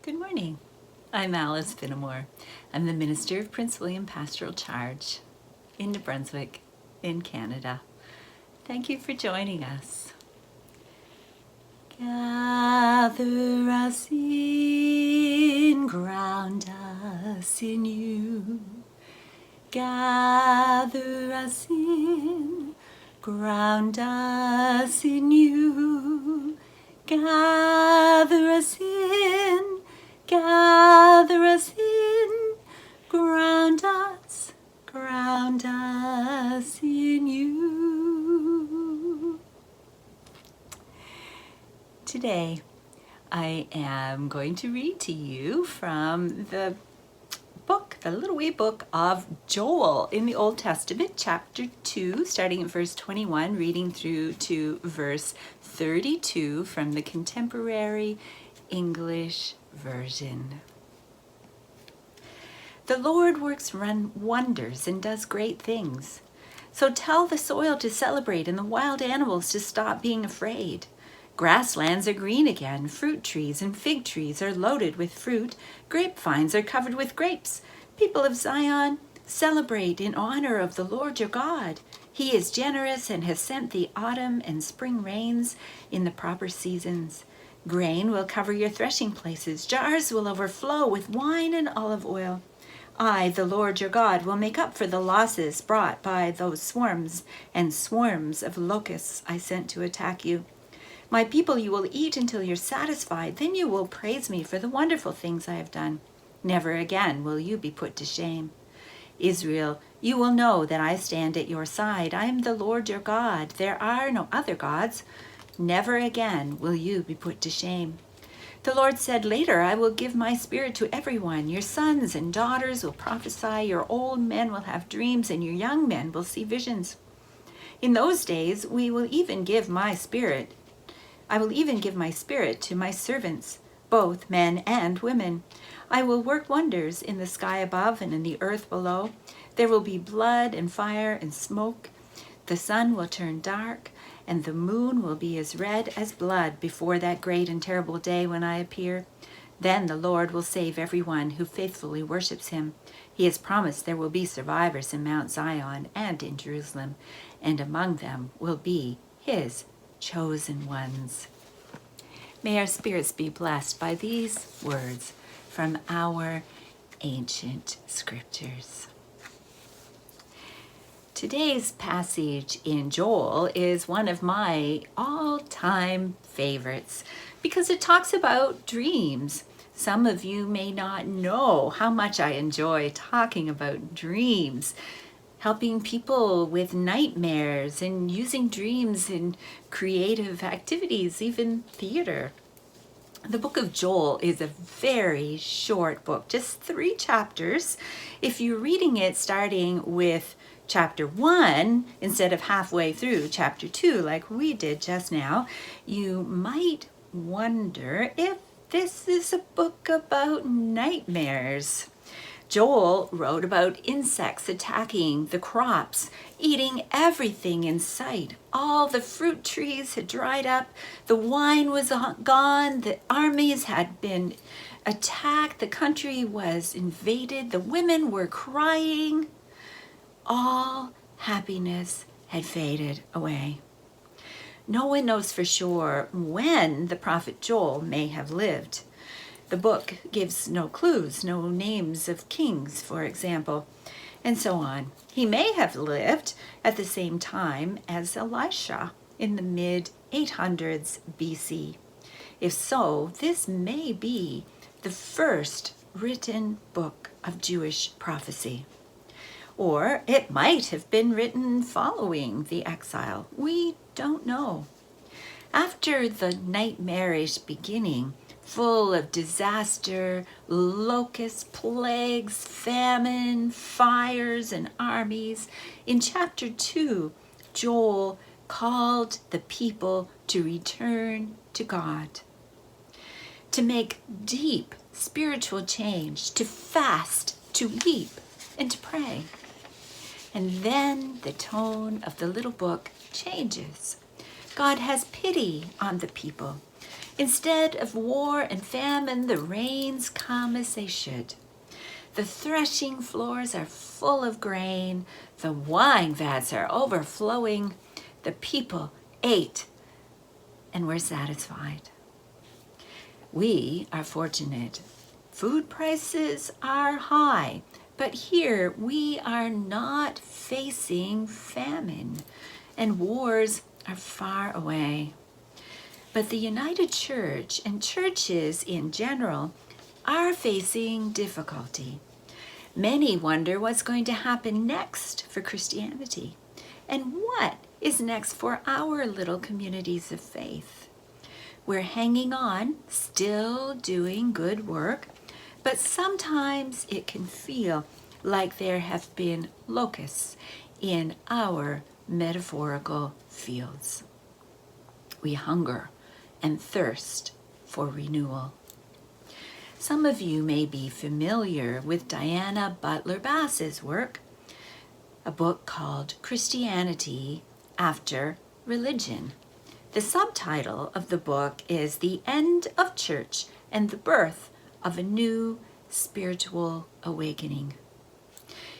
Good morning. I'm Alice Finnamore. I'm the Minister of Prince William Pastoral Charge in New Brunswick, in Canada. Thank you for joining us. Gather us in, ground us in you. Gather us in, ground us in you. Gather us in, gather us in, ground us in you. Today, I am going to read to you from the little wee book of Joel in the Old Testament, chapter 2, starting at verse 21, reading through to verse 32 from the Contemporary English Version. The Lord works wonders and does great things. So tell the soil to celebrate and the wild animals to stop being afraid. Grasslands are green again, fruit trees and fig trees are loaded with fruit, grapevines are covered with grapes. People of Zion, celebrate in honor of the Lord your God. He is generous and has sent the autumn and spring rains in the proper seasons. Grain will cover your threshing places, jars will overflow with wine and olive oil. I, the Lord your God, will make up for the losses brought by those swarms and swarms of locusts I sent to attack you. My people you will eat until you're satisfied. Then you will praise me for the wonderful things I have done. Never again will you be put to shame. Israel, you will know that I stand at your side. I am the Lord your God. There are no other gods. Never again will you be put to shame. The Lord said later, I will give my spirit to everyone. Your sons and daughters will prophesy. Your old men will have dreams, and your young men will see visions. In those days, I will even give my spirit to my servants, both men and women. I will work wonders in the sky above and in the earth below. There will be blood and fire and smoke. The sun will turn dark, and the moon will be as red as blood before that great and terrible day when I appear. Then the Lord will save everyone who faithfully worships him. He has promised there will be survivors in Mount Zion and in Jerusalem, and among them will be his chosen ones. May our spirits be blessed by these words from our ancient scriptures. Today's passage in Joel is one of my all-time favorites because it talks about dreams. Some of you may not know how much I enjoy talking about dreams, helping people with nightmares and using dreams in creative activities, even theater. The book of Joel is a very short book, just 3 chapters. If you're reading it starting with chapter 1 instead of halfway through chapter 2 like we did just now, you might wonder if this is a book about nightmares. Joel wrote about insects attacking the crops, eating everything in sight. All the fruit trees had dried up, the wine was gone, the armies had been attacked, the country was invaded, the women were crying. All happiness had faded away. No one knows for sure when the prophet Joel may have lived. The book gives no clues, no names of kings, for example, and so on. He may have lived at the same time as Elisha in the mid-800s BC. If so, this may be the first written book of Jewish prophecy. Or it might have been written following the exile. We don't know. After the nightmarish beginning, full of disaster, locusts, plagues, famine, fires, and armies, in chapter 2, Joel called the people to return to God, to make deep spiritual change, to fast, to weep, and to pray. And then the tone of the little book changes. God has pity on the people. Instead of war and famine, the rains come as they should. The threshing floors are full of grain. The wine vats are overflowing. The people ate and were satisfied. We are fortunate. Food prices are high, but here we are not facing famine, and wars are far away. But the United Church and churches in general are facing difficulty. Many wonder what's going to happen next for Christianity, and what is next for our little communities of faith. We're hanging on, still doing good work, but sometimes it can feel like there have been locusts in our metaphorical fields. We hunger and thirst for renewal. Some of you may be familiar with Diana Butler Bass's work, a book called Christianity After Religion. The subtitle of the book is The End of Church and the Birth of a New Spiritual Awakening.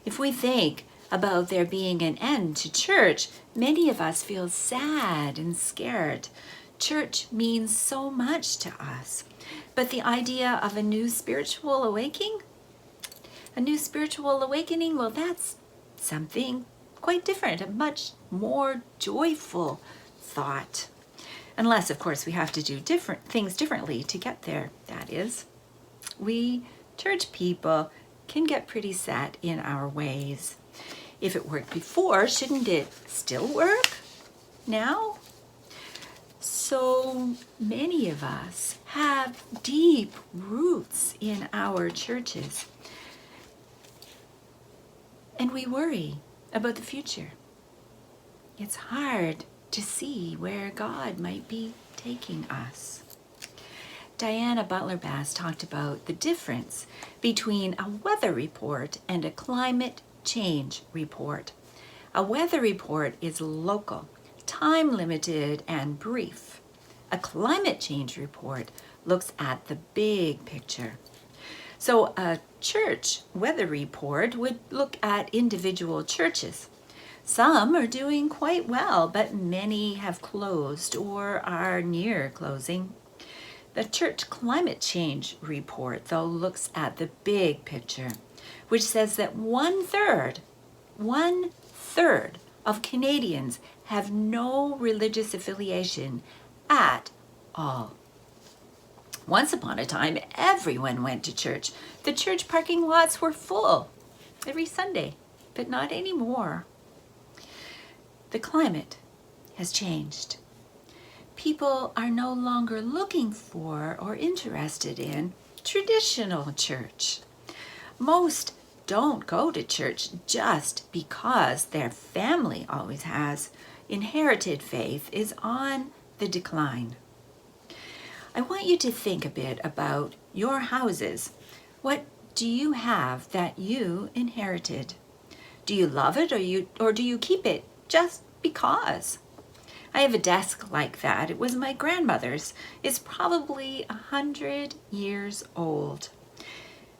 If we think about there being an end to church, many of us feel sad and scared. Church means so much to us. But the idea of a new spiritual awakening? Well, that's something quite different, a much more joyful thought. Unless, of course, we have to do different things differently to get there. That is, we church people can get pretty set in our ways. If it worked before, shouldn't it still work now? So many of us have deep roots in our churches, and we worry about the future. It's hard to see where God might be taking us. Diana Butler Bass talked about the difference between a weather report and a climate change report. A weather report is local, time-limited, and brief. A climate change report looks at the big picture. So a church weather report would look at individual churches. Some are doing quite well, but many have closed or are near closing. The church climate change report, though, looks at the big picture, which says that one third of Canadians have no religious affiliation at all. Once upon a time, everyone went to church. The church parking lots were full every Sunday, but not anymore. The climate has changed. People are no longer looking for or interested in traditional church. Most don't go to church just because their family always has. Inherited faith is on the decline. I want you to think a bit about your houses. What do you have that you inherited? Do you love it or do you keep it just because? I have a desk like that. It was my grandmother's. It's probably 100 years old.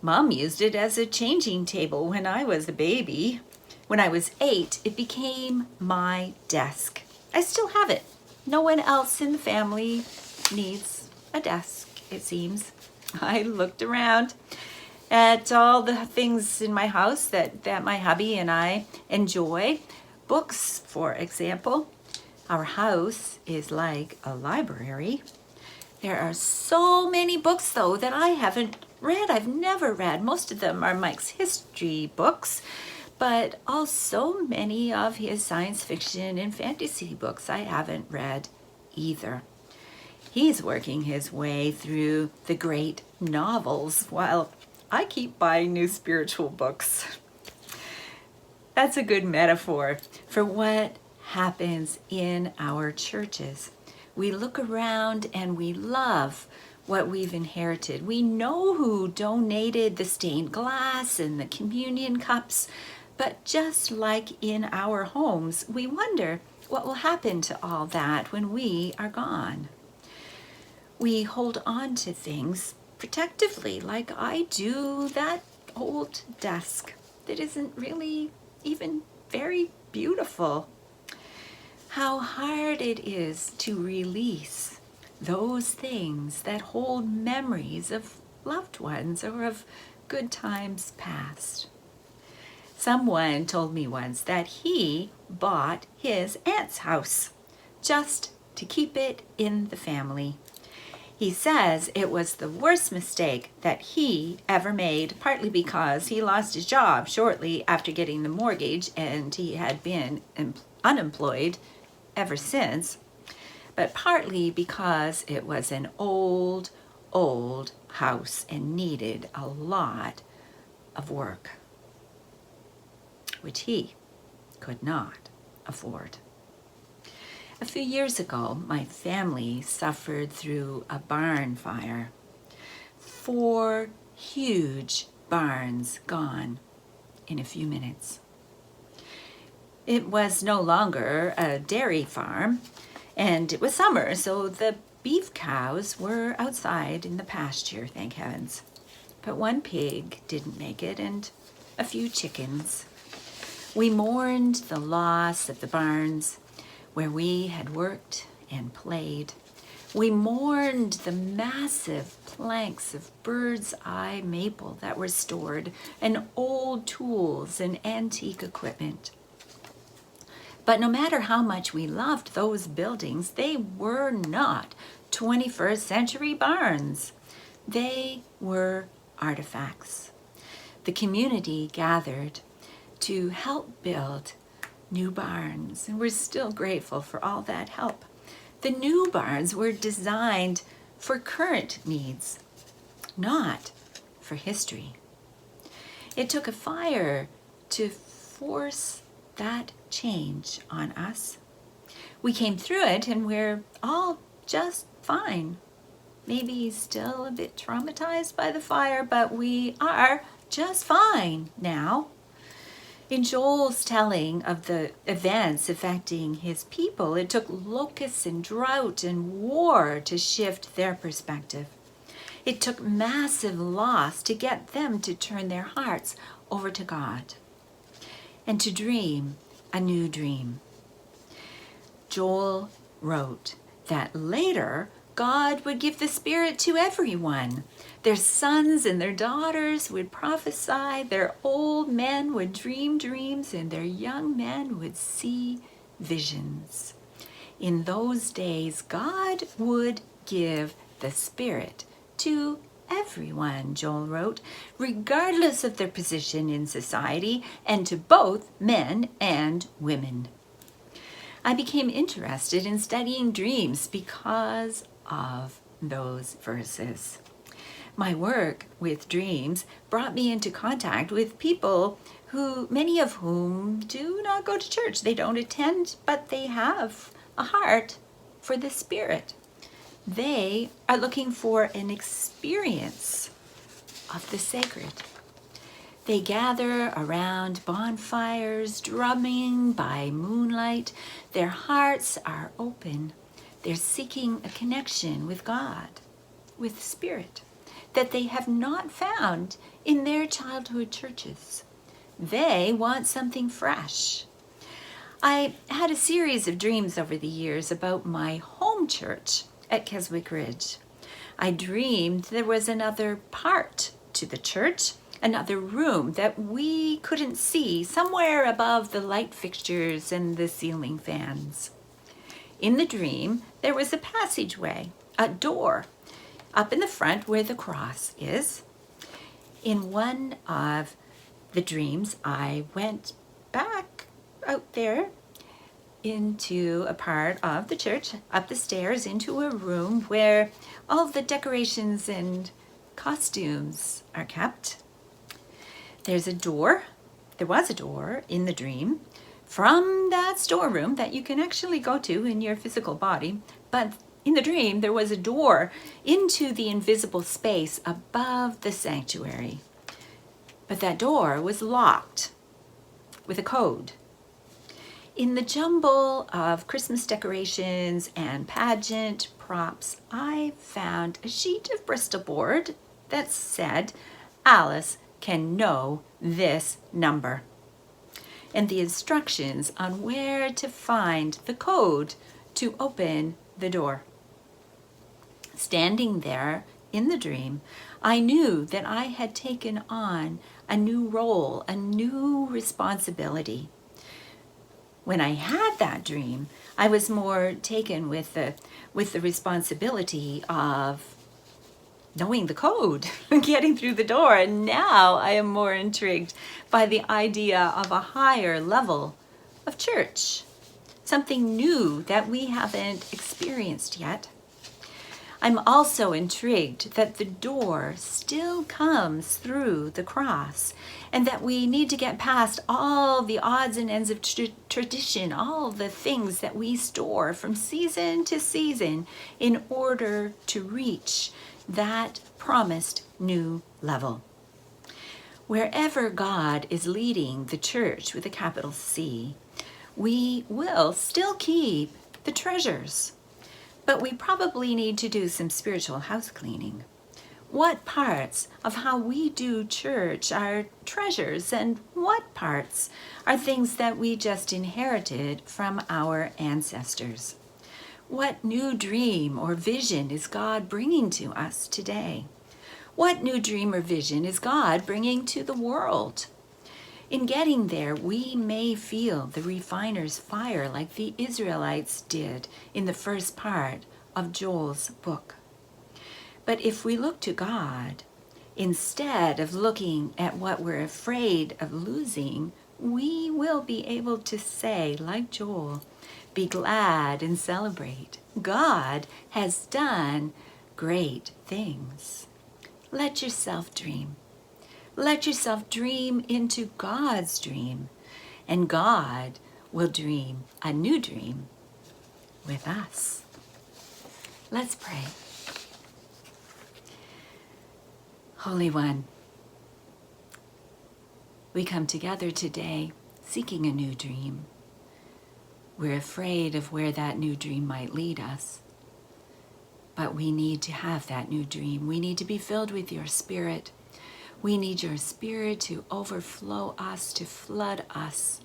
Mom used it as a changing table when I was a baby. When I was 8, it became my desk. I still have it. No one else in the family needs a desk, it seems. I looked around at all the things in my house that my hubby and I enjoy. Books, for example. Our house is like a library. There are so many books, though, that I haven't read. I've never read. Most of them are Mike's history books, but also many of his science fiction and fantasy books I haven't read either. He's working his way through the great novels while I keep buying new spiritual books. That's a good metaphor for what happens in our churches. We look around and we love what we've inherited. We know who donated the stained glass and the communion cups, but just like in our homes, we wonder what will happen to all that when we are gone. We hold on to things protectively, like I do that old desk that isn't really even very beautiful. How hard it is to release those things that hold memories of loved ones or of good times past. Someone told me once that he bought his aunt's house just to keep it in the family. He says it was the worst mistake that he ever made, partly because he lost his job shortly after getting the mortgage and he had been unemployed ever since, but partly because it was an old house and needed a lot of work, which he could not afford. A few years ago, my family suffered through a barn fire. 4 huge barns gone in a few minutes. It was no longer a dairy farm, and it was summer, so the beef cows were outside in the pasture, thank heavens. But 1 pig didn't make it, and a few chickens. We mourned the loss of the barns where we had worked and played. We mourned the massive planks of bird's eye maple that were stored, and old tools and antique equipment. But no matter how much we loved those buildings, they were not 21st century barns. They were artifacts. The community gathered to help build new barns, and we're still grateful for all that help. The new barns were designed for current needs, not for history. It took a fire to force that change on us. We came through it and we're all just fine. Maybe still a bit traumatized by the fire, but we are just fine now. In Joel's telling of the events affecting his people, it took locusts and drought and war to shift their perspective. It took massive loss to get them to turn their hearts over to God and to dream a new dream. Joel wrote that later God would give the Spirit to everyone. Their sons and their daughters would prophesy, their old men would dream dreams, and their young men would see visions. In those days, God would give the Spirit to everyone, Joel wrote, regardless of their position in society, and to both men and women. I became interested in studying dreams because of those verses. My work with dreams brought me into contact with people many of whom do not go to church. They don't attend, but they have a heart for the Spirit. They are looking for an experience of the sacred. They gather around bonfires, drumming by moonlight. Their hearts are open. They're seeking a connection with God, with Spirit, that they have not found in their childhood churches. They want something fresh. I had a series of dreams over the years about my home church at Keswick Ridge. I dreamed there was another part to the church, another room that we couldn't see, somewhere above the light fixtures and the ceiling fans. In the dream, there was a passageway, a door, up in the front where the cross is. In one of the dreams, I went back out there into a part of the church, up the stairs into a room where all the decorations and costumes are kept. There was a door in the dream from that storeroom that you can actually go to in your physical body, but in the dream there was a door into the invisible space above the sanctuary. But that door was locked with a code. In the jumble of Christmas decorations and pageant props, I found a sheet of Bristol board that said, Alice can know this number, and the instructions on where to find the code to open the door. Standing there in the dream, I knew that I had taken on a new role, a new responsibility. When I had that dream, I was more taken with the responsibility of knowing the code, getting through the door. And now I am more intrigued by the idea of a higher level of church, something new that we haven't experienced yet. I'm also intrigued that the door still comes through the cross, and that we need to get past all the odds and ends of tradition, all the things that we store from season to season in order to reach that promised new level. Wherever God is leading the church with a capital C, we will still keep the treasures. But we probably need to do some spiritual house cleaning. What parts of how we do church are treasures, and what parts are things that we just inherited from our ancestors? What new dream or vision is God bringing to us today? What new dream or vision is God bringing to the world? In getting there, we may feel the refiner's fire like the Israelites did in the first part of Joel's book. But if we look to God, instead of looking at what we're afraid of losing, we will be able to say, like Joel, be glad and celebrate. God has done great things. Let yourself dream. Let yourself dream into God's dream, and God will dream a new dream with us. Let's pray. Holy One, we come together today seeking a new dream. We're afraid of where that new dream might lead us, but we need to have that new dream. We need to be filled with your Spirit. We need your Spirit to overflow us, to flood us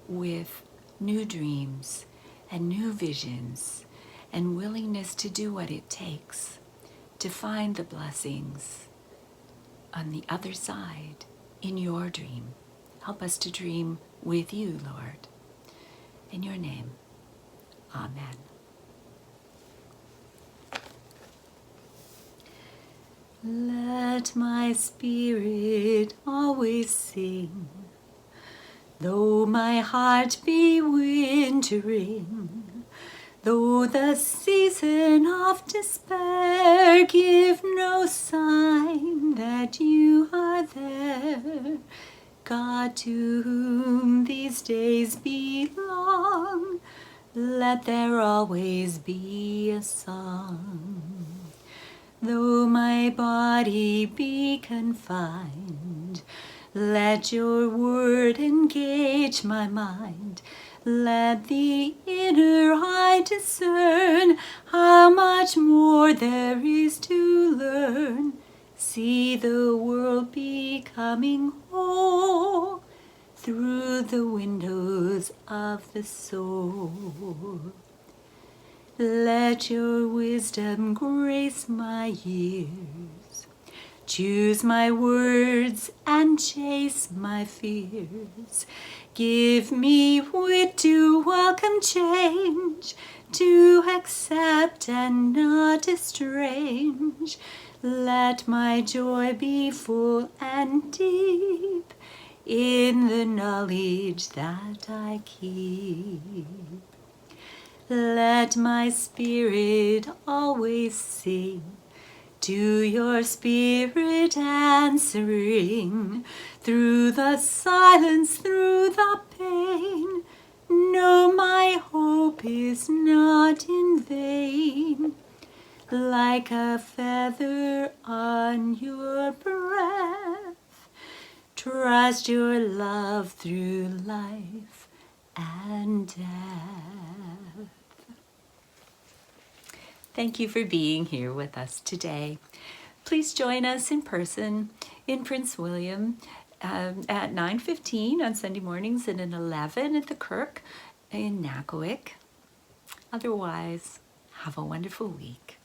with new dreams and new visions and willingness to do what it takes to find the blessings on the other side in your dream. Help us to dream with you, Lord. In your name, amen. Let my spirit always sing, though my heart be wintering, though the season of despair give no sign that you are there. God, to whom these days belong, let there always be a song. Though my body be confined, let your word engage my mind. Let the inner eye discern how much more there is to learn. See the world becoming whole through the windows of the soul. Let your wisdom grace my ears. Choose my words and chase my fears. Give me wit to welcome change, to accept and not estrange. Let my joy be full and deep in the knowledge that I keep. Let my spirit always sing, to your Spirit answering, through the silence, through the pain. No, my hope is not in vain. Like a feather on your breath, trust your love through life and death. Thank you for being here with us today. Please join us in person in Prince William at 9:15 on Sunday mornings and at 11 at the Kirk in Nakoik. Otherwise, have a wonderful week.